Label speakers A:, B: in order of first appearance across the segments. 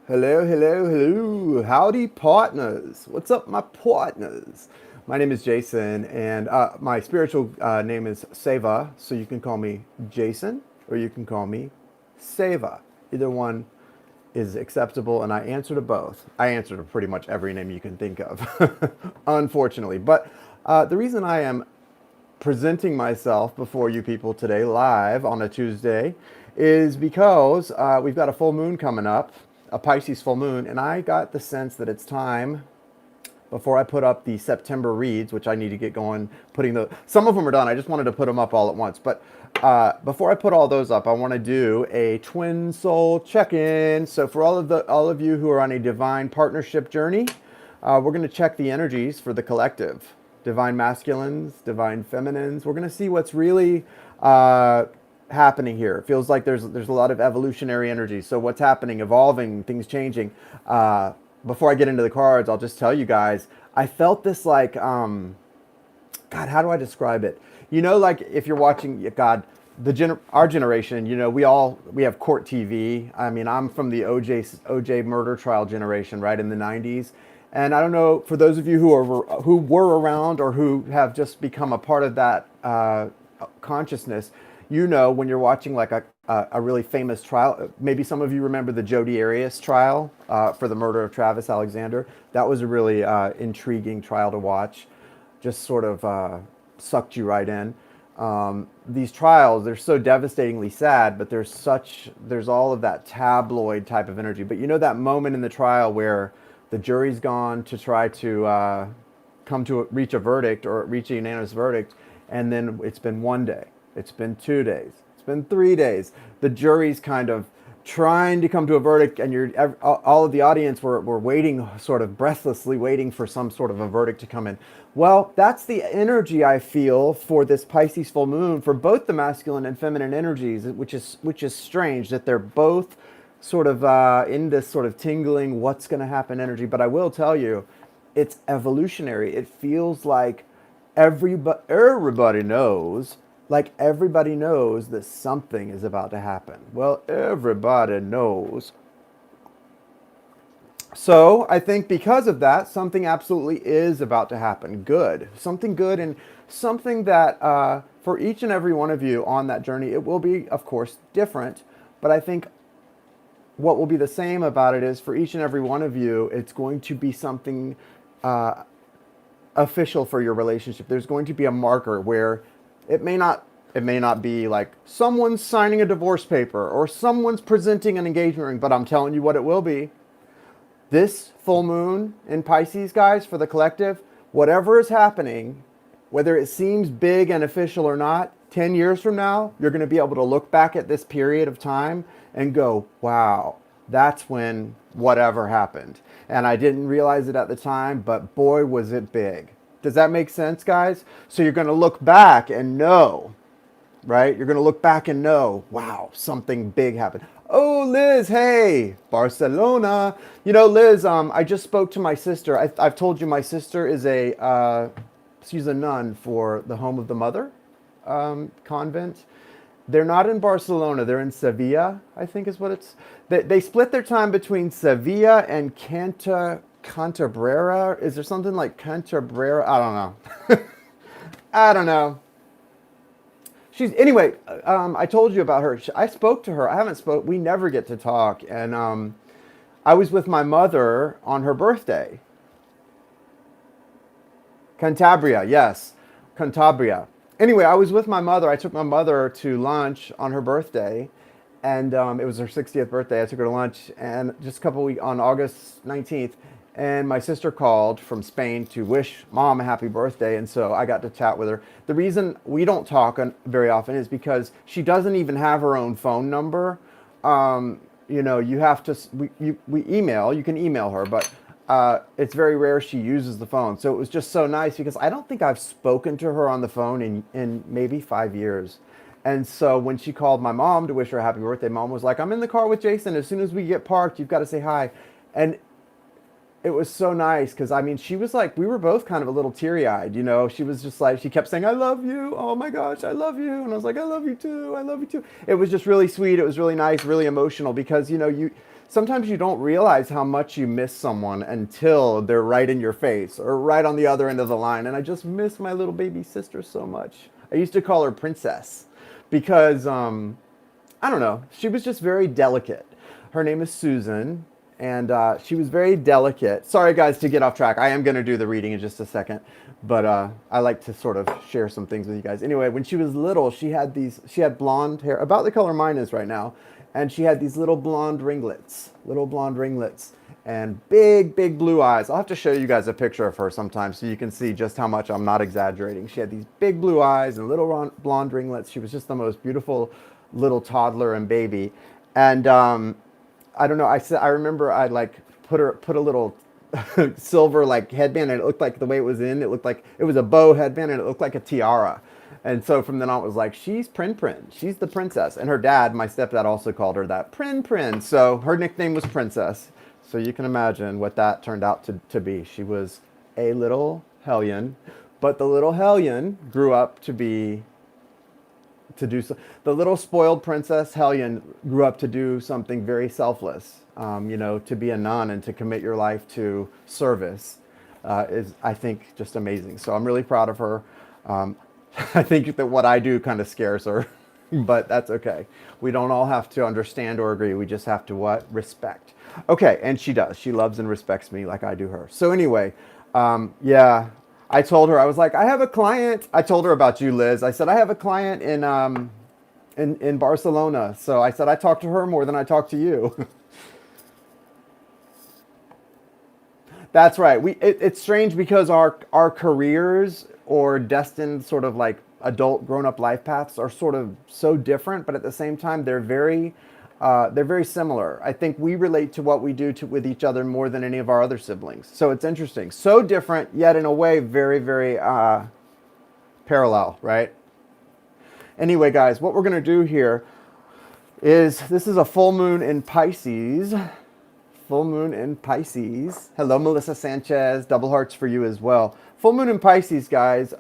A: Hello, hello, hello. Howdy, partners. What's up, my partners? My name is Jason, and my spiritual name is Seva, so you can call me Jason or you can call me Seva. Either one is acceptable, and I answer to both. I answer to pretty much every name you can think of, unfortunately. But the reason I am presenting myself before you people today live on a Tuesday is because we've got a full moon coming up, a Pisces full moon, and I got the sense that it's time before I put up the September reads, which I need to get going. Some of them are done. I just wanted to put them up all at once, but before I put all those up, I want to do a twin soul check-in. So for all of you who are on a divine partnership journey, we're going to check the energies for the collective, divine masculines, divine feminines. We're going to see what's really happening here. It feels like there's a lot of evolutionary energy. So what's happening, evolving, things changing. Before I get into the cards, I'll just tell you guys, I felt this like, God, how do I describe it? You know, like if you're watching, God, our generation, you know, we have court TV. I mean, I'm from the OJ murder trial generation, right, in the 90s. And I don't know, for those of you who were around or who have just become a part of that consciousness, you know, when you're watching like a really famous trial, maybe some of you remember the Jodi Arias trial for the murder of Travis Alexander. That was a really intriguing trial to watch. Just sort of sucked you right in. These trials, they're so devastatingly sad, but there's all of that tabloid type of energy. But you know that moment in the trial where the jury's gone to try to reach a verdict or reach a unanimous verdict, and then it's been 1 day, it's been 2 days, it's been 3 days. The jury's kind of trying to come to a verdict, and all of the audience were waiting, sort of breathlessly waiting for some sort of a verdict to come in. Well, that's the energy I feel for this Pisces full moon for both the masculine and feminine energies, which is strange that they're both sort of in this sort of tingling, what's going to happen energy. But I will tell you, it's evolutionary. It feels like everybody knows, that something is about to happen. Well, everybody knows. So I think because of that, something absolutely is about to happen. Good. Something good, and something that for each and every one of you on that journey, it will be, of course, different. But I think what will be the same about it is for each and every one of you, it's going to be something official for your relationship. There's going to be a marker where it may not be like someone's signing a divorce paper or someone's presenting an engagement ring, but I'm telling you what it will be. This full moon in Pisces, guys, for the collective, whatever is happening, whether it seems big and official or not, 10 years from now, you're going to be able to look back at this period of time and go, wow, that's when whatever happened. And I didn't realize it at the time, but boy, was it big. Does that make sense, guys? So you're going to look back and know, right? You're going to look back and know, wow, something big happened. Oh, Liz, hey, Barcelona. You know, Liz, I just spoke to my sister. I've told you my sister is she's a nun for the Home of the Mother convent. They're not in Barcelona. They're in Sevilla, I think is what it's. They split their time between Sevilla and Cantabrera. Is there something like Cantabrera? I don't know. I don't know. Anyway, I told you about her. I spoke to her. I haven't spoke. We never get to talk. And I was with my mother on her birthday. Cantabria, yes. Cantabria. Anyway, I was with my mother. I took my mother to lunch on her birthday, and it was her 60th birthday. I took her to lunch, and just a couple weeks on August 19th, and my sister called from Spain to wish mom a happy birthday, and so I got to chat with her. The reason we don't talk very often is because she doesn't even have her own phone number. You know, you have to we email. You can email her, but it's very rare she uses the phone. So it was just so nice because I don't think I've spoken to her on the phone in maybe 5 years. And so when she called my mom to wish her a happy birthday, mom was like, I'm in the car with Jason. As soon as we get parked, you've got to say hi. And it was so nice because, I mean, she was like, we were both kind of a little teary-eyed, you know. She was just like, she kept saying, I love you. Oh my gosh, I love you. And I was like, I love you too. I love you too. It was just really sweet. It was really nice, really emotional because, you know, sometimes you don't realize how much you miss someone until they're right in your face or right on the other end of the line. And I just miss my little baby sister so much. I used to call her Princess because, I don't know, she was just very delicate. Her name is Susan, and she was very delicate. Sorry, guys, to get off track. I am going to do the reading in just a second, but I like to sort of share some things with you guys. Anyway, when she was little, she had blonde hair, about the color mine is right now, and she had these little blonde ringlets, and big, big blue eyes. I'll have to show you guys a picture of her sometime so you can see just how much I'm not exaggerating. She had these big blue eyes and little blonde ringlets. She was just the most beautiful little toddler and baby. And I don't know, I remember I like put a little silver like headband, and it looked like the way it was in, it looked like it was a bow headband, and it looked like a tiara. And so from then on, it was like, she's Prin. She's the princess. And her dad, my stepdad, also called her that, Prin. So her nickname was Princess. So you can imagine what that turned out to be. She was a little hellion, but the little hellion grew up to do so. The little spoiled princess hellion grew up to do something very selfless. To be a nun and to commit your life to service is, I think, just amazing. So I'm really proud of her. I think that what I do kind of scares her, but that's okay. We don't all have to understand or agree. We just have to what? Respect. Okay, and she does. She loves and respects me like I do her. So anyway, yeah, I told her, I was like, I have a client. I told her about you, Liz. I said, I have a client in Barcelona. So I said, I talk to her more than I talk to you. That's right. It's strange because our careers or destined sort of like adult grown-up life paths are sort of so different, but at the same time they're very similar. I think we relate to what we do with each other more than any of our other siblings. So it's interesting. So different, yet in a way very, very parallel, right? Anyway, guys, what we're going to do here is, this is a full moon in Pisces. Full moon in Pisces. Hello, Melissa Sanchez. Double hearts for you as well. Full moon in Pisces, guys.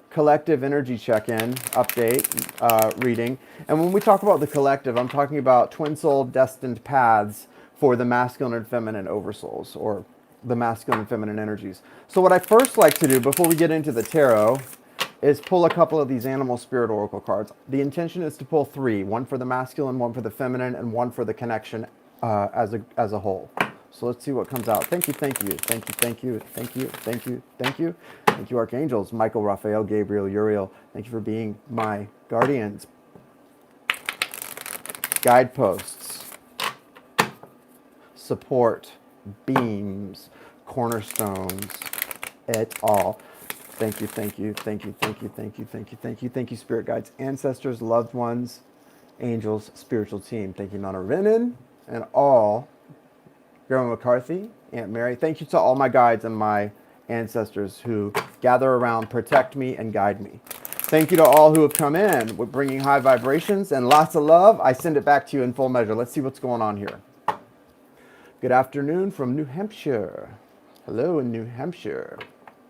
A: Collective energy check-in, update, reading. And when we talk about the collective, I'm talking about twin soul destined paths for the masculine and feminine oversouls, or the masculine and feminine energies. So what I first like to do before we get into the tarot is pull a couple of these animal spirit oracle cards. The intention is to pull 3, one for the masculine, one for the feminine, and one for the connection as a whole. So let's see what comes out. Thank you. Thank you, archangels, Michael, Raphael, Gabriel, Uriel. Thank you for being my guardians, guideposts, support, beams, cornerstones, et al. Thank you, spirit guides, ancestors, loved ones, angels, spiritual team. Thank you, Nana Renan, and all. Grandma McCarthy, Aunt Mary. Thank you to all my guides and my ancestors who gather around, protect me, and guide me. Thank you to all who have come in. We're bringing high vibrations and lots of love. I send it back to you in full measure. Let's see what's going on here. Good afternoon from New Hampshire. Hello in New Hampshire.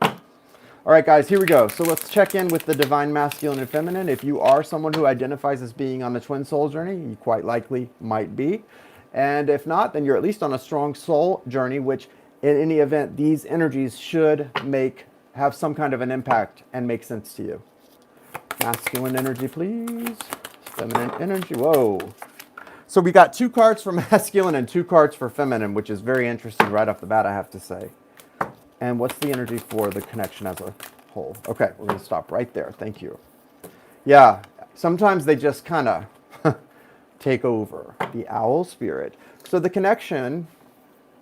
A: All right, guys, here we go. So let's check in with the divine masculine and feminine. If you are someone who identifies as being on the twin soul journey, you quite likely might be. And if not, then you're at least on a strong soul journey, which in any event, these energies should have some kind of an impact and make sense to you. Masculine energy, please. Feminine energy. Whoa. So we got 2 cards for masculine and 2 cards for feminine, which is very interesting right off the bat, I have to say. And what's the energy for the connection as a whole? Okay, we're going to stop right there. Thank you. Yeah, sometimes they just kind of take over. The owl spirit. So the connection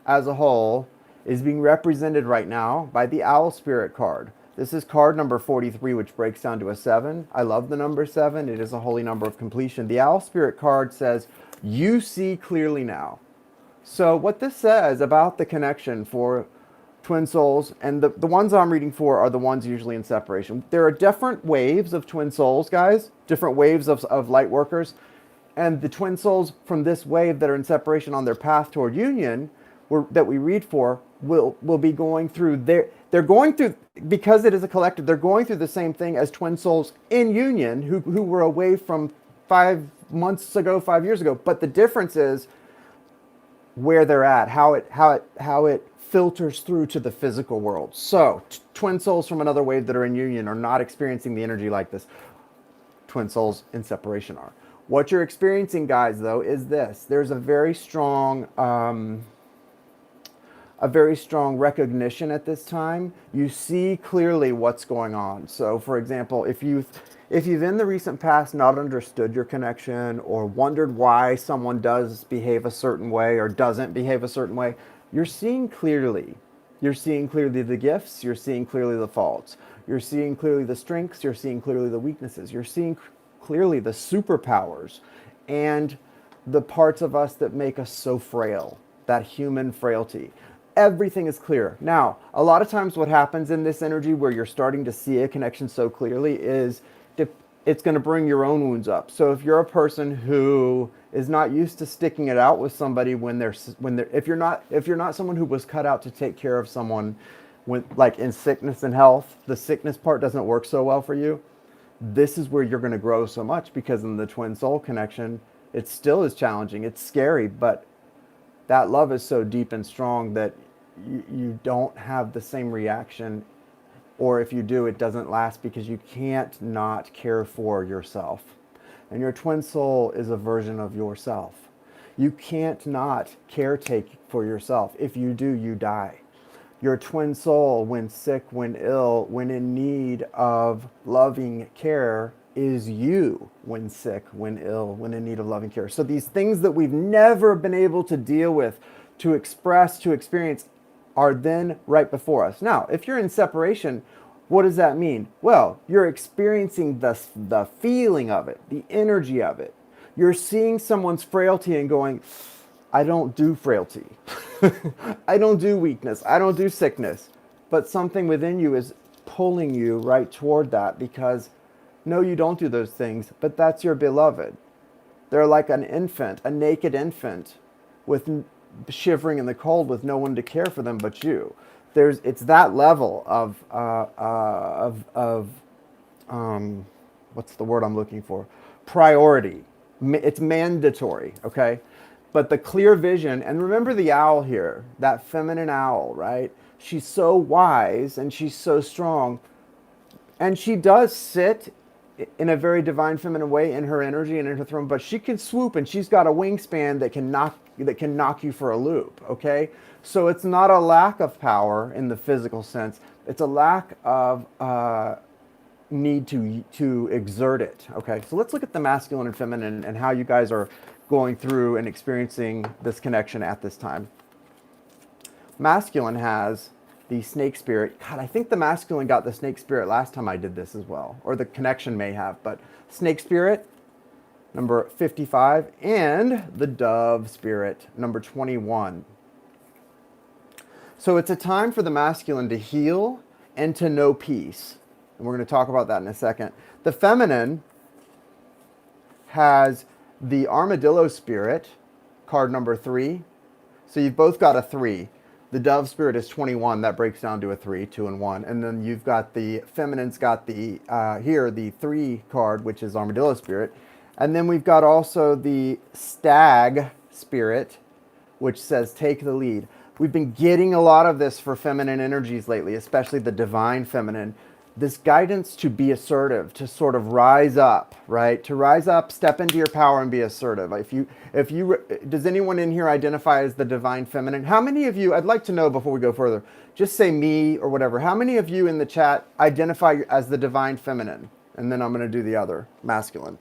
A: as a whole is being represented right now by the owl spirit card. This is card number 43, which breaks down to a 7. I love the number 7. It is a holy number of completion. The owl spirit card says, you see clearly now. So what this says about the connection for twin souls, and the ones I'm reading for are the ones usually in separation. There are different waves of twin souls, guys, different waves of light workers. And the twin souls from this wave that are in separation on their path toward union, that we read for, will be going through they're going through, because it is a collective, they're going through the same thing as twin souls in union who were away from 5 months ago, 5 years ago. But the difference is where they're at, how it filters through to the physical world. So twin souls from another wave that are in union are not experiencing the energy like this. Twin souls in separation are. What you're experiencing, guys, though, is this. There's a very strong recognition at this time. You see clearly what's going on. So, for example, if you've in the recent past not understood your connection or wondered why someone does behave a certain way or doesn't behave a certain way, you're seeing clearly. You're seeing clearly the gifts. You're seeing clearly the faults. You're seeing clearly the strengths. You're seeing clearly the weaknesses. You're seeing clearly the superpowers and the parts of us that make us so frail, that human frailty. Everything is clear. Now, a lot of times what happens in this energy where you're starting to see a connection so clearly is it's going to bring your own wounds up. So if you're a person who is not used to sticking it out with somebody if you're not someone who was cut out to take care of someone when, like in sickness and health, the sickness part doesn't work so well for you. This is where you're going to grow so much, because in the twin soul connection, it still is challenging. It's scary, but that love is so deep and strong that you don't have the same reaction. Or if you do, it doesn't last because you can't not care for yourself. And your twin soul is a version of yourself. You can't not caretake for yourself. If you do, you die. Your twin soul, when sick, when ill, when in need of loving care, is you when sick, when ill, when in need of loving care. So these things that we've never been able to deal with, to express, to experience, are then right before us. Now, if you're in separation, what does that mean? Well, you're experiencing the feeling of it, the energy of it. You're seeing someone's frailty and going, I don't do frailty. I don't do weakness. I don't do sickness. But something within you is pulling you right toward that, because no, you don't do those things, but that's your beloved. They're like an infant, a naked infant with shivering in the cold with no one to care for them but you. It's that level of what's the word I'm looking for? Priority. It's mandatory, okay? But the clear vision, and remember the owl here, that feminine owl, right? She's so wise and she's so strong, and she does sit in a very divine feminine way in her energy and in her throne, but she can swoop, and she's got a wingspan that can knock you for a loop, okay? So it's not a lack of power in the physical sense. It's a lack of need to exert it, okay? So let's look at the masculine and feminine and how you guys are going through and experiencing this connection at this time. Masculine has the snake spirit. God, I think the masculine got the snake spirit last time I did this as well, or the connection may have, but snake spirit, number 55, and the dove spirit, number 21. So it's a time for the masculine to heal and to know peace. And we're going to talk about that in a second. The feminine has the armadillo spirit, card number 3. So you've both got a 3. The dove spirit is 21. That breaks down to a 3, 2 and 1. And then you've got the feminine's got the here the 3 card, which is armadillo spirit. And then we've got also the stag spirit, which says take the lead. We've been getting a lot of this for feminine energies lately, especially the divine feminine. This guidance to be assertive, to sort of rise up, right? To rise up, step into your power and be assertive. Does anyone in here identify as the divine feminine? How many of you, I'd like to know before we go further, just say me or whatever. How many of you in the chat identify as the divine feminine? And then I'm going to do the other, masculine.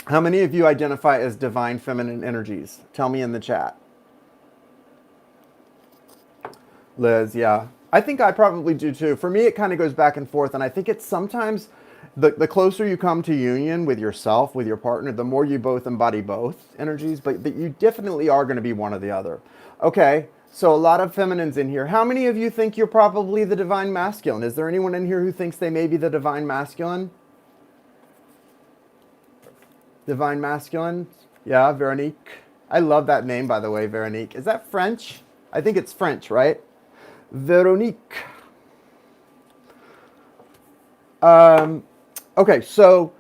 A: How many of you identify as divine feminine energies? Tell me in the chat. Liz, yeah. I think I probably do too. For me, it kind of goes back and forth. And I think it's sometimes the closer you come to union with yourself, with your partner, the more you both embody both energies. But you definitely are going to be one or the other. Okay, so a lot of feminines in here. How many of you think you're probably the divine masculine? Is there anyone in here who thinks they may be the divine masculine? Divine masculine? Yeah, Veronique. I love that name, by the way, Veronique. Is that French? I think it's French, right? Veronique. Okay, so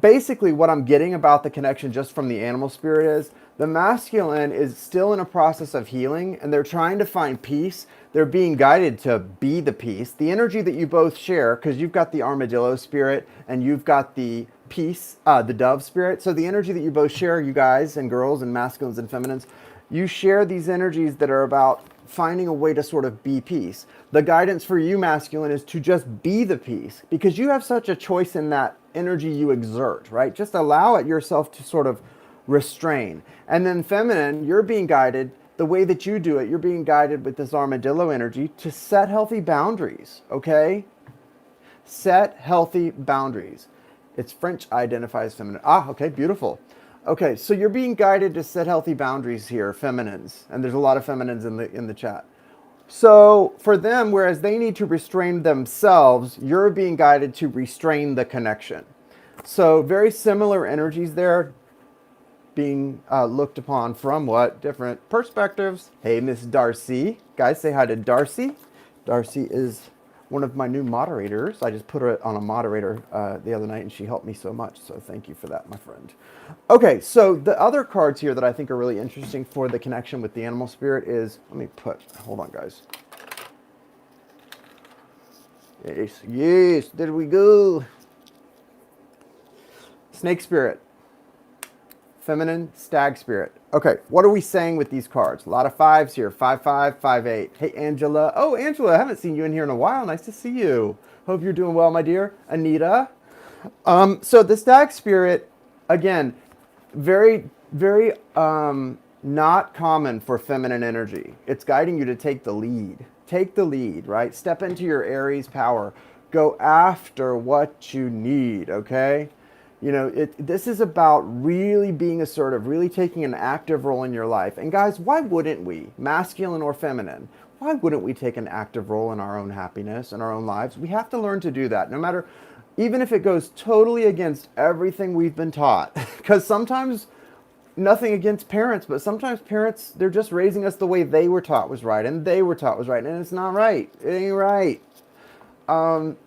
A: basically what I'm getting about the connection just from the animal spirit is the masculine is still in a process of healing and they're trying to find peace. They're being guided to be the peace. The energy that you both share, because you've got the armadillo spirit and you've got the peace, the dove spirit. So the energy that you both share, you guys and girls and masculines and feminines, you share these energies that are about finding a way to sort of be peace. The guidance for you, masculine, is to just be the peace because you have such a choice in that energy you exert, right? Just allow it yourself to sort of restrain. And then feminine, you're being guided the way that you do it. You're being guided with this armadillo energy to set healthy boundaries, okay? Set healthy boundaries. It's French identifies feminine. Ah, okay, beautiful. Okay, so you're being guided to set healthy boundaries here, feminines. And there's a lot of feminines in the chat. So for them, whereas they need to restrain themselves, you're being guided to restrain the connection. So very similar energies there being looked upon from what? Different perspectives. Hey, Miss Darcy. Guys, say hi to Darcy. Darcy is one of my new moderators. I just put her on a moderator the other night and she helped me so much. So thank you for that, my friend. Okay, so the other cards here that I think are really interesting for the connection with the animal spirit is, hold on guys. Yes, there we go. Snake spirit. Feminine stag spirit. Okay, what are we saying with these cards? A lot of fives here. 5-5, 5-8. Hey, Angela. Oh, Angela, I haven't seen you in here in a while. Nice to see you. Hope you're doing well, my dear. Anita. So the stag spirit, again, very, very not common for feminine energy. It's guiding you to take the lead. Take the lead, right? Step into your Aries power. Go after what you need, okay? You know, this is about really being assertive, really taking an active role in your life. And guys, why wouldn't we, masculine or feminine, why wouldn't we take an active role in our own happiness and our own lives? We have to learn to do that, no matter, even if it goes totally against everything we've been taught. Because sometimes, nothing against parents, but sometimes parents, they're just raising us the way they were taught was right, and they were taught was right, and it's not right. It ain't right.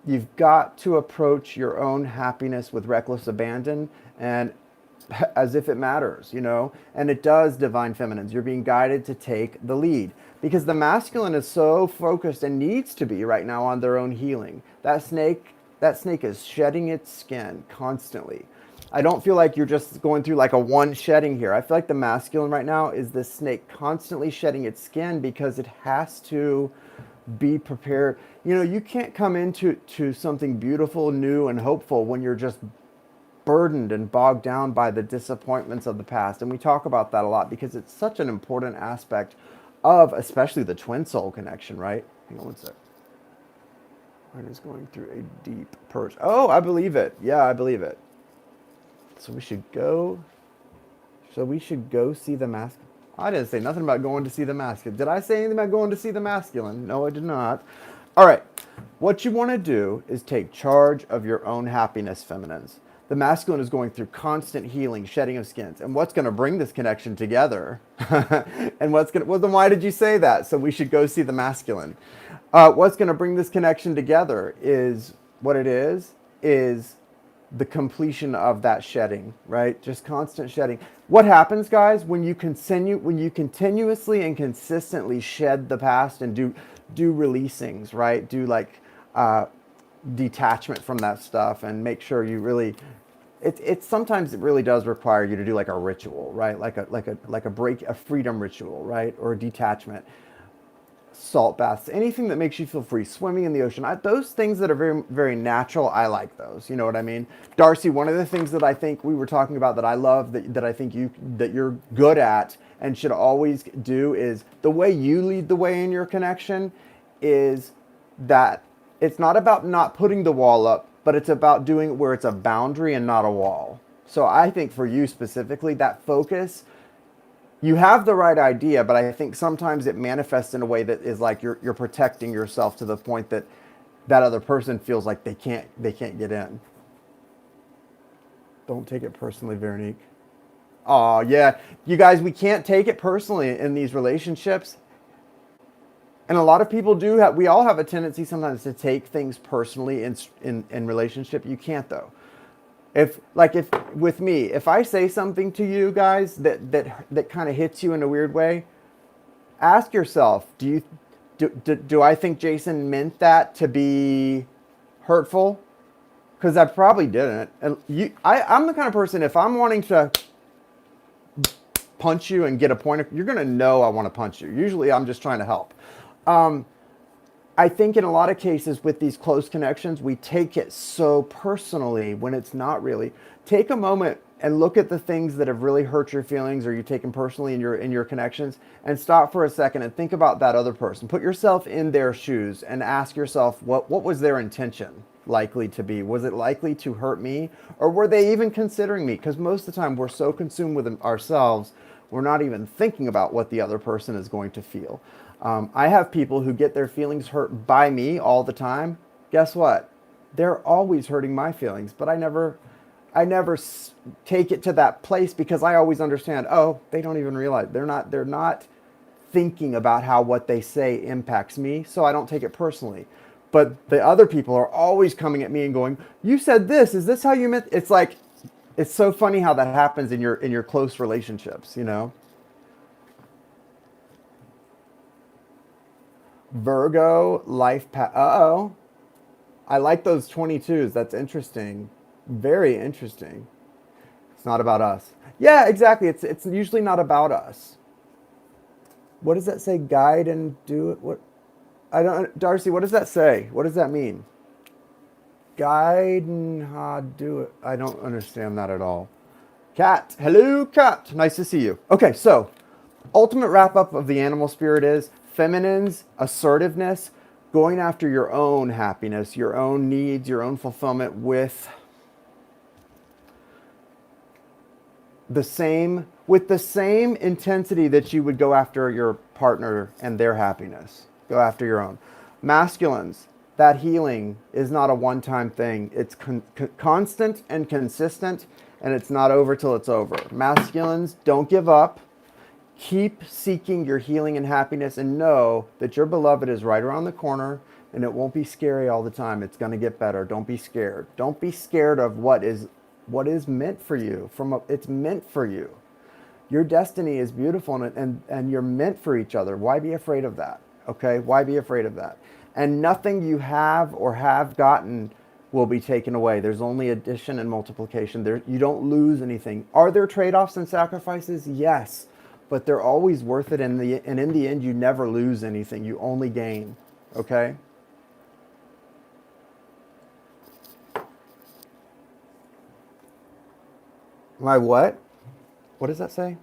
A: You've got to approach your own happiness with reckless abandon and as if it matters, you know, and it does, divine feminines. You're being guided to take the lead because the masculine is so focused and needs to be right now on their own healing. That snake is shedding its skin constantly. I don't feel like you're just going through like a one shedding here. I feel like the masculine right now is this snake constantly shedding its skin because it has to be prepared. You know, you can't come into something beautiful, new, and hopeful when you're just burdened and bogged down by the disappointments of the past. And we talk about that a lot because it's such an important aspect of especially the twin soul connection, right? Hang on one sec. Mine is going through a deep purge. Oh, I believe it. Yeah, I believe it. So we should go see the masculine. I didn't say nothing about going to see the masculine. Did I say anything about going to see the masculine? No, I did not. All right. What you want to do is take charge of your own happiness, feminines. The masculine is going through constant healing, shedding of skins. And what's going to bring this connection together? And well, then why did you say that? So we should go see the masculine. What's going to bring this connection together is what it is the completion of that shedding, right? Just constant shedding. What happens, guys, when you continuously and consistently shed the past and do releasings, right? Do like detachment from that stuff and make sure you really. It sometimes it really does require you to do like a ritual, right? Like a freedom ritual, right? Or a detachment. Salt baths, anything that makes you feel free, swimming in the ocean. Those things that are very, very natural, I like those. You know what I mean? Darcy, one of the things that I think we were talking about that I love, that I think you're good at and should always do is the way you lead the way in your connection is that it's not about not putting the wall up, but it's about doing it where it's a boundary and not a wall. So I think for you specifically, that focus, you have the right idea, but I think sometimes it manifests in a way that is like you're protecting yourself to the point that that other person feels like they can't get in. Don't take it personally, Veronique. Oh yeah, you guys, we can't take it personally in these relationships. And a lot of people do have, we all have a tendency sometimes to take things personally in relationship. You can't though. If with me, if I say something to you guys that kind of hits you in a weird way, ask yourself, do I think Jason meant that to be hurtful? Because I probably didn't. And I'm the kind of person, if I'm wanting to punch you and get a point, you're going to know I want to punch you. Usually I'm just trying to help. I think in a lot of cases with these close connections, we take it so personally when it's not really. Take a moment and look at the things that have really hurt your feelings or you take them personally in your connections, and stop for a second and think about that other person. Put yourself in their shoes and ask yourself, what was their intention likely to be? Was it likely to hurt me, or were they even considering me? Because most of the time we're so consumed with ourselves, we're not even thinking about what the other person is going to feel. I have people who get their feelings hurt by me all the time. Guess what? They're always hurting my feelings, but I never take it to that place, because I always understand, oh, they don't even realize, they're not thinking about how what they say impacts me, so I don't take it personally. But the other people are always coming at me and going, you said this, is this how you meant? It's like, it's so funny how that happens in your close relationships, you know? Virgo life path. Uh-oh. I like those 22s. That's interesting. Very interesting. It's not about us. Yeah, exactly. It's usually not about us. What does that say? Guide and do it. What? I don't. Darcy, what does that say? What does that mean? Guide and do it. I don't understand that at all. Cat. Hello, Cat. Nice to see you. Okay, so ultimate wrap up of the animal spirit is feminine's assertiveness, going after your own happiness, your own needs, your own fulfillment with the same intensity that you would go after your partner and their happiness. Go after your own. Masculines, that healing is not a one-time thing. It's constant and consistent, and it's not over till it's over. Masculines, don't give up. Keep seeking your healing and happiness, and know that your beloved is right around the corner, and it won't be scary all the time. It's going to get better. Don't be scared. Don't be scared of what is meant for you. It's meant for you. Your destiny is beautiful, and you're meant for each other. Why be afraid of that? Okay? Why be afraid of that? And nothing you have or have gotten will be taken away. There's only addition and multiplication. You don't lose anything. Are there trade-offs and sacrifices? Yes. But they're always worth it, and in the end, you never lose anything. You only gain, okay? My what? What does that say?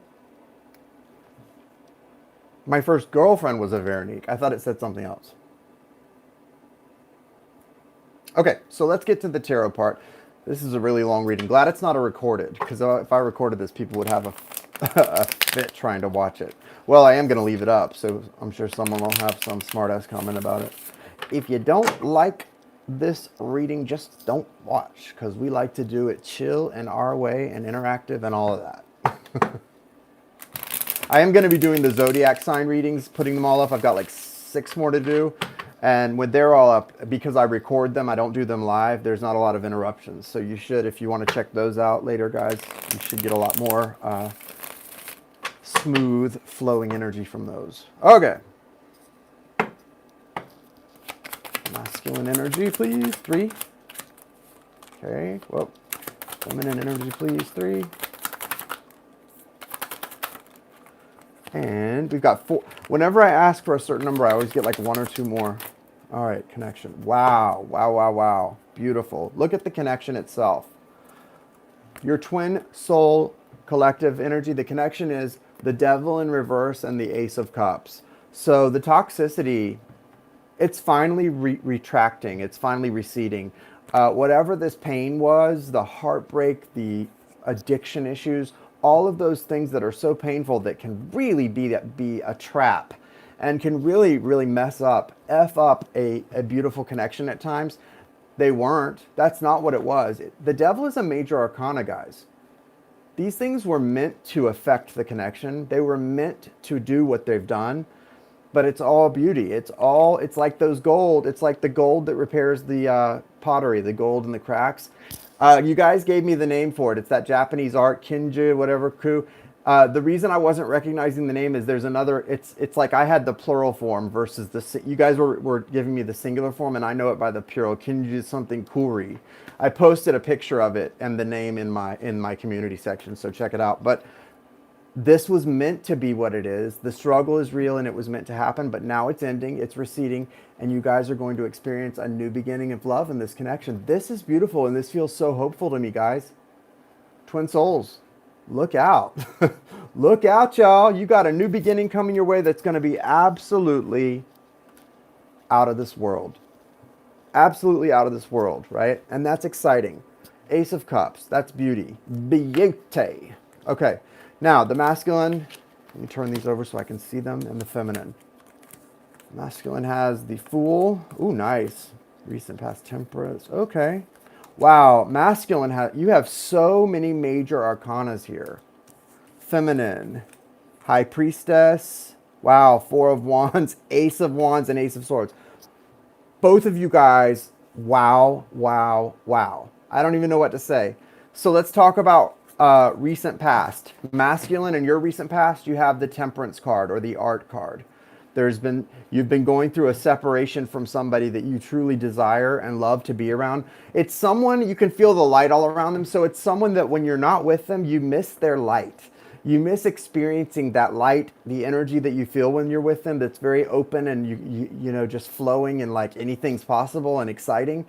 A: My first girlfriend was a Veronique. I thought it said something else. Okay, so let's get to the tarot part. This is a really long reading. Glad it's not a recorded, because if I recorded this, people would have a fit trying to watch it. Well, I am going to leave it up, so I'm sure someone will have some smart-ass comment about it. If you don't like this reading, just don't watch, because we like to do it chill and our way and interactive and all of that. I am going to be doing the zodiac sign readings, putting them all up. I've got like 6 more to do. And when they're all up, because I record them, I don't do them live, there's not a lot of interruptions. So you should, if you want to check those out later, guys, you should get a lot more smooth flowing energy from those. Okay. Masculine energy, please. 3. Okay. Whoa. Feminine energy, please. 3. And we've got 4. Whenever I ask for a certain number, I always get like 1 or 2 more. All right, connection. Wow, wow, wow, wow. Beautiful. Look at the connection itself. Your twin soul collective energy, the connection is the devil in reverse and the ace of cups. So the toxicity, it's finally retracting. It's finally receding. Whatever this pain was, the heartbreak, the addiction issues, all of those things that are so painful that can really be a trap and can really, really mess up, F up a beautiful connection at times. They weren't. That's not what it was. The devil is a major arcana, guys. These things were meant to affect the connection. They were meant to do what they've done, but it's all beauty. It's like those gold. It's like the gold that repairs the pottery, the gold in the cracks. You guys gave me the name for it. It's that Japanese art, Kinju, whatever, ku. The reason I wasn't recognizing the name is there's another. It's like I had the plural form versus you guys were giving me the singular form, and I know it by the plural. Kinju something kuri. I posted a picture of it and the name in my community section, so check it out. But this was meant to be what it is. The struggle is real and it was meant to happen, but now it's ending, it's receding, and you guys are going to experience a new beginning of love in this connection. This is beautiful and this feels so hopeful to me, guys. Twin souls, look out. Look out, y'all. You got a new beginning coming your way that's going to be absolutely out of this world. Absolutely out of this world, right? And that's exciting. Ace of Cups, that's beauty. Beauty. Okay. Now, the masculine, let me turn these over so I can see them, and the feminine. Masculine has the Fool. Ooh, nice. Recent past Temperance. Okay. Wow, masculine, you have so many major arcanas here. Feminine, High Priestess. Wow, Four of Wands, Ace of Wands, and Ace of Swords. Both of you guys, wow, wow, wow. I don't even know what to say. So let's talk about recent past. Masculine, in your recent past, you have the Temperance card or the Art card. You've been going through a separation from somebody that you truly desire and love to be around. It's someone, you can feel the light all around them. So it's someone that when you're not with them, you miss their light. You miss experiencing that light, the energy that you feel when you're with them that's very open and you know, just flowing and like anything's possible and exciting.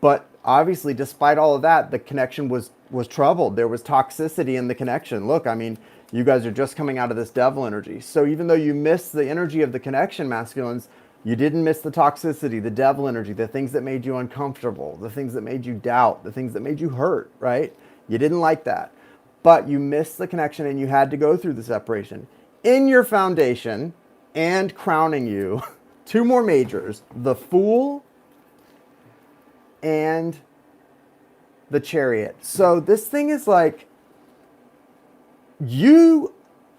A: But obviously, despite all of that, the connection was troubled. There was toxicity in the connection. Look, I mean, you guys are just coming out of this devil energy. So even though you missed the energy of the connection, masculines, you didn't miss the toxicity, the devil energy, the things that made you uncomfortable, the things that made you doubt, the things that made you hurt, right? You didn't like that. But you missed the connection and you had to go through the separation. In your foundation and crowning you, two more majors, the Fool and the Chariot. So this thing is like, you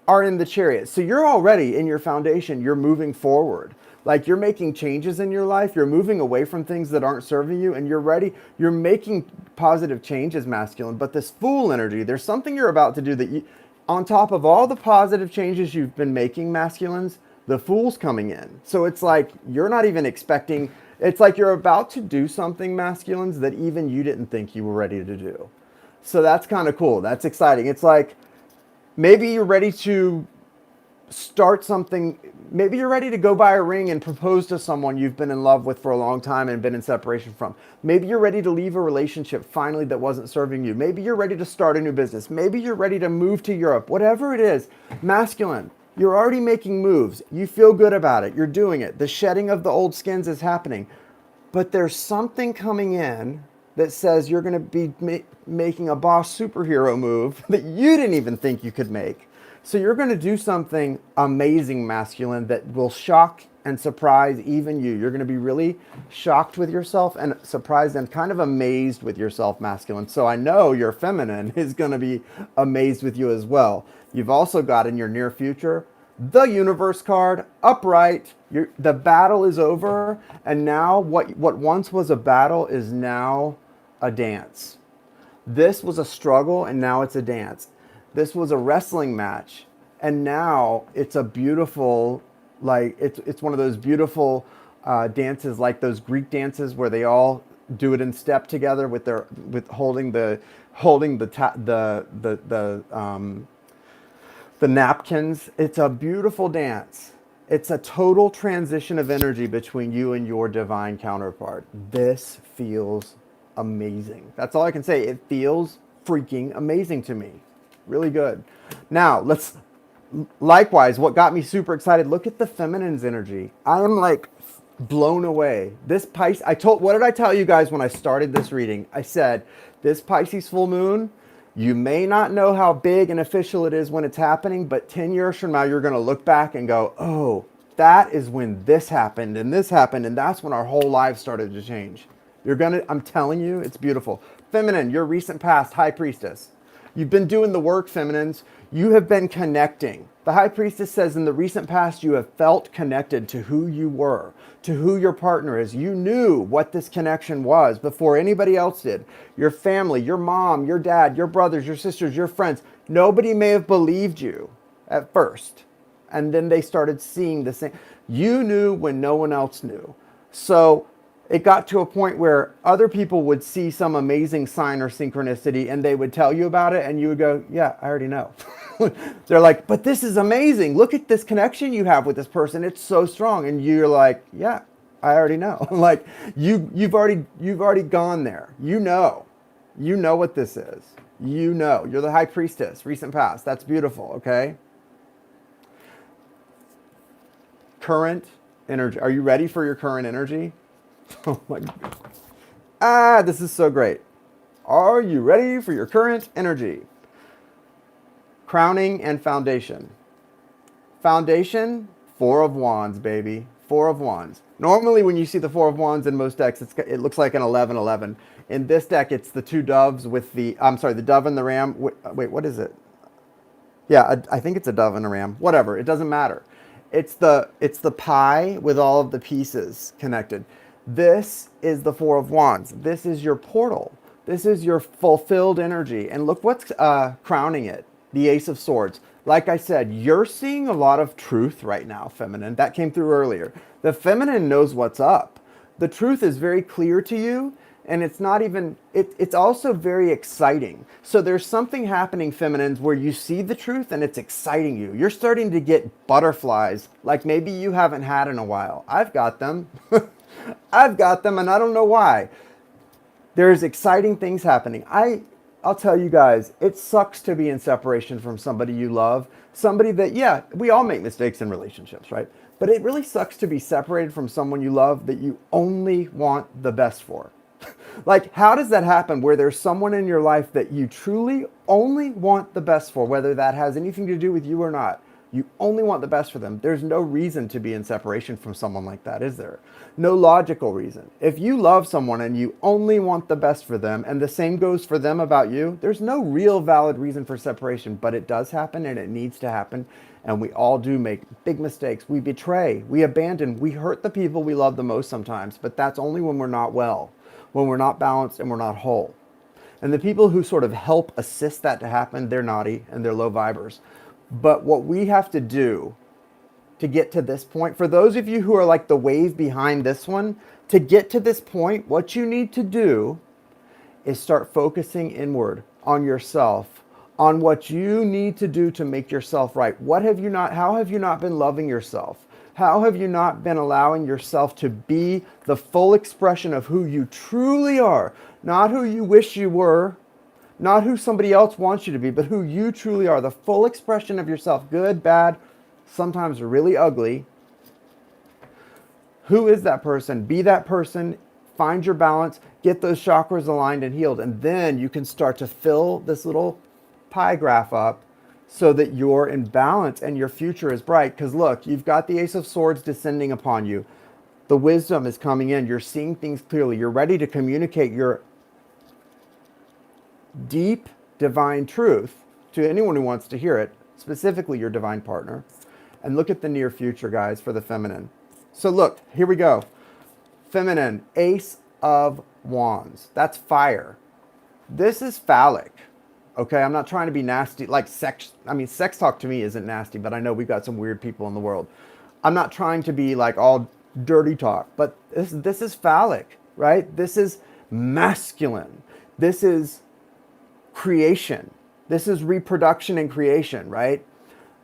A: are in the Chariot. So you're already in your foundation. You're moving forward. Like you're making changes in your life. You're moving away from things that aren't serving you and you're ready. You're making positive changes, masculine. But this Fool energy, there's something you're about to do that you, on top of all the positive changes you've been making, masculines, the Fool's coming in. So it's like you're not even expecting. It's like you're about to do something, masculines, that even you didn't think you were ready to do. So that's kind of cool. That's exciting. It's like maybe you're ready to start something. Maybe you're ready to go buy a ring and propose to someone you've been in love with for a long time and been in separation from. Maybe you're ready to leave a relationship finally that wasn't serving you. Maybe you're ready to start a new business. Maybe you're ready to move to Europe. Whatever it is, masculine. You're already making moves. You feel good about it. You're doing it. The shedding of the old skins is happening. But there's something coming in that says you're going to be making a boss superhero move that you didn't even think you could make. So you're going to do something amazing, masculine, that will shock and surprise even you. You're going to be really shocked with yourself and surprised and kind of amazed with yourself, masculine. So I know your feminine is going to be amazed with you as well. You've also got in your near future the Universe card, upright. The battle is over, and now what once was a battle is now a dance. This was a struggle, and now it's a dance. This was a wrestling match, and now it's a beautiful, like it's one of those beautiful dances, like those Greek dances where they all do it in step together with holding the napkins. It's a beautiful dance. It's a total transition of energy between you and your divine counterpart. This feels amazing. That's all I can say. It feels freaking amazing to me. Really good. Now, likewise, what got me super excited, look at the feminine's energy. I am like blown away. This Pisces, what did I tell you guys when I started this reading? I said, this Pisces full moon, you may not know how big and official it is when it's happening, but 10 years from now, you're going to look back and go, oh, that is when this happened, and that's when our whole lives started to change. I'm telling you, it's beautiful. Feminine, your recent past, High Priestess. You've been doing the work, feminines. You have been connecting. The High Priestess says, in the recent past, you have felt connected to who you were, to who your partner is. You knew what this connection was before anybody else did. Your family, your mom, your dad, your brothers, your sisters, your friends. Nobody may have believed you at first. And then they started seeing the same. You knew when no one else knew. So it got to a point where other people would see some amazing sign or synchronicity and they would tell you about it and you would go, yeah, I already know. They're like, but this is amazing. Look at this connection you have with this person. It's so strong. And you're like, yeah, I already know. Like you've already gone there. You know what this is. You know, you're the High Priestess, recent past. That's beautiful. Okay. Current energy. Are you ready for your current energy? Oh my God. This is so great. Are you ready for your current energy? Crowning and foundation. Foundation, Four of Wands, baby. Four of Wands. Normally when you see the Four of Wands in most decks, it looks like an 11-11. In this deck, it's the two doves with the dove and the ram. Wait, what is it? Yeah, I think it's a dove and a ram. Whatever, it doesn't matter. It's the pie with all of the pieces connected. This is the Four of Wands. This is your portal. This is your fulfilled energy. And look what's crowning it. The Ace of Swords. Like I said, you're seeing a lot of truth right now, feminine. That came through earlier. The feminine knows what's up. The truth is very clear to you. And it's not even, it's also very exciting. So there's something happening, feminines, where you see the truth and it's exciting you. You're starting to get butterflies like maybe you haven't had in a while. I've got them. I've got them and I don't know why. There's exciting things happening. I'll tell you guys, it sucks to be in separation from somebody you love. Somebody that, yeah, we all make mistakes in relationships, right? But it really sucks to be separated from someone you love that you only want the best for. Like, how does that happen where there's someone in your life that you truly only want the best for, whether that has anything to do with you or not? You only want the best for them. There's no reason to be in separation from someone like that, is there? No logical reason. If you love someone and you only want the best for them, and the same goes for them about you, there's no real valid reason for separation, but it does happen and it needs to happen. And we all do make big mistakes. We betray, we abandon, we hurt the people we love the most sometimes, but that's only when we're not well, when we're not balanced and we're not whole. And the people who sort of help assist that to happen, they're naughty and they're low vibers. But what we have to do to get to this point, for those of you who are like the wave behind this one, to get to this point, what you need to do is start focusing inward on yourself, on what you need to do to make yourself right. How have you not been loving yourself? How have you not been allowing yourself to be the full expression of who you truly are? Not who you wish you were, not who somebody else wants you to be, but who you truly are. The full expression of yourself, good, bad, sometimes really ugly. Who is that person? Be that person. Find your balance. Get those chakras aligned and healed. And then you can start to fill this little pie graph up so that you're in balance and your future is bright. Because look, you've got the Ace of Swords descending upon you. The wisdom is coming in. You're seeing things clearly. You're ready to communicate your deep divine truth to anyone who wants to hear it, specifically your divine partner. And look at the near future, guys, for the feminine. So look, here we go. Feminine, Ace of Wands. That's fire. This is phallic. Okay, I'm not trying to be nasty, like sex. I mean, sex talk to me isn't nasty, but I know we've got some weird people in the world. I'm not trying to be like all dirty talk, but this is phallic, right? This is masculine. This is creation. This is reproduction and creation, right?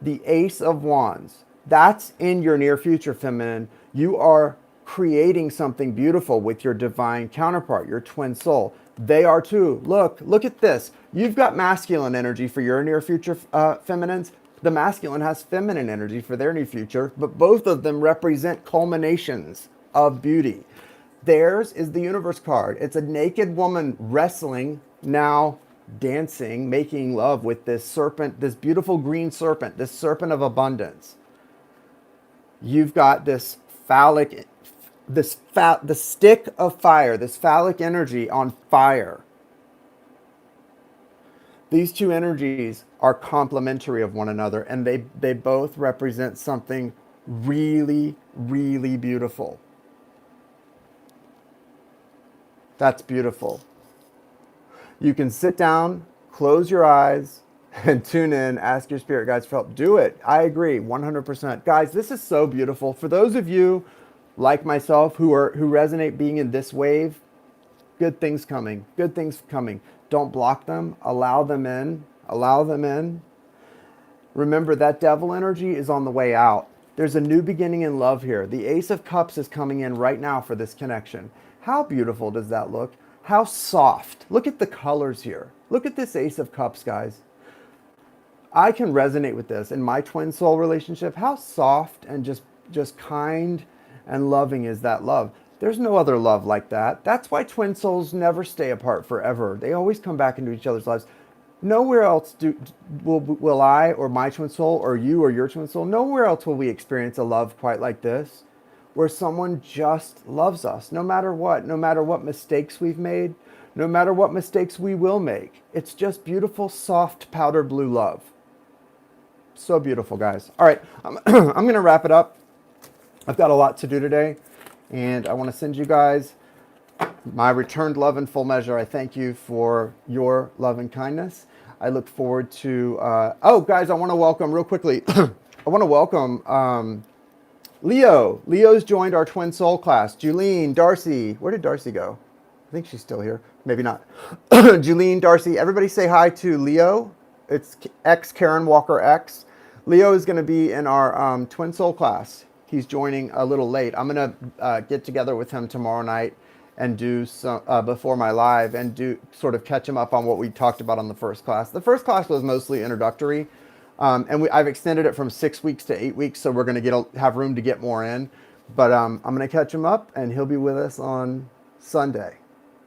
A: The Ace of Wands. That's in your near future, feminine. You are creating something beautiful with your divine counterpart, your twin soul. They are too. Look at this. You've got masculine energy for your near future, feminines. The masculine has feminine energy for their near future, but both of them represent culminations of beauty. Theirs is the Universe card. It's a naked woman wrestling, now dancing, making love with this serpent, this beautiful green serpent, this serpent of abundance. You've got this phallic, the stick of fire, this phallic energy on fire. These two energies are complementary of one another, and they both represent something really, really beautiful. That's beautiful. You can sit down, close your eyes, and tune in, ask your spirit guides for help. Do it. I agree 100%. Guys, this is so beautiful. For those of you like myself who resonate being in this wave, good things coming. Good things coming. Don't block them. Allow them in. Allow them in. Remember that devil energy is on the way out. There's a new beginning in love here. The Ace of Cups is coming in right now for this connection. How beautiful does that look? How soft. Look at the colors here. Look at this Ace of Cups, guys. I can resonate with this in my twin soul relationship. How soft and just kind and loving is that love? There's no other love like that. That's why twin souls never stay apart forever. They always come back into each other's lives. Nowhere else will I or my twin soul or you or your twin soul, nowhere else will we experience a love quite like this, where someone just loves us no matter what mistakes we've made, no matter what mistakes we will make. It's just beautiful, soft, powder blue love. So beautiful, guys. All right, I'm going to wrap it up. I've got a lot to do today, and I want to send you guys my returned love in full measure. I thank you for your love and kindness. I look forward to, oh, guys, I want to welcome real quickly. I want to welcome Leo. Leo's joined our twin soul class. Julene, Darcy. Where did Darcy go? I think she's still here. Maybe not. Julene, Darcy. Everybody say hi to Leo. It's X Karen Walker X. Leo is going to be in our twin soul class. He's joining a little late. I'm going to get together with him tomorrow night and do some before my live and do sort of catch him up on what we talked about on the first class. The first class was mostly introductory, and I've extended it from 6 weeks to 8 weeks, so we're going to have room to get more in. But I'm going to catch him up, and he'll be with us on Sunday,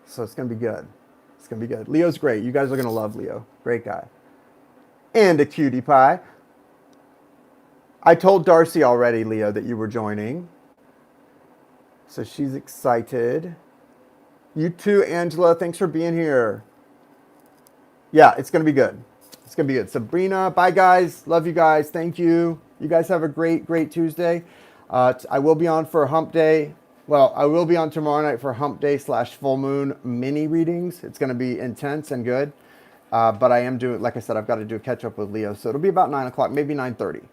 A: so it's going to be good. It's going to be good. Leo's great. You guys are going to love Leo. Great guy. And a cutie pie. I told Darcy already, Leo, that you were joining, so she's excited. You too, Angela. Thanks for being here. Yeah, it's going to be good. It's going to be good. Sabrina, bye, guys. Love you guys. Thank you. You guys have a great, great Tuesday. I will be on for Hump Day. Well, I will be on tomorrow night for Hump Day / full moon mini readings. It's going to be intense and good. But I am doing, like I said, I've got to do a catch up with Leo. So it'll be about 9 o'clock, maybe 9:30.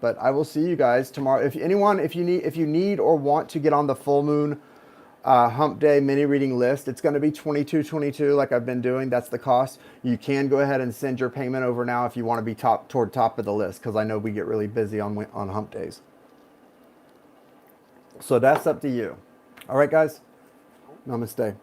A: But I will see you guys tomorrow. If you need or want to get on the full moon Hump Day mini reading list, it's going to be $22.22 like I've been doing. That's the cost. You can go ahead and send your payment over now if you want to be toward top of the list, because I know we get really busy on Hump Days. So that's up to you. All right, guys. Namaste.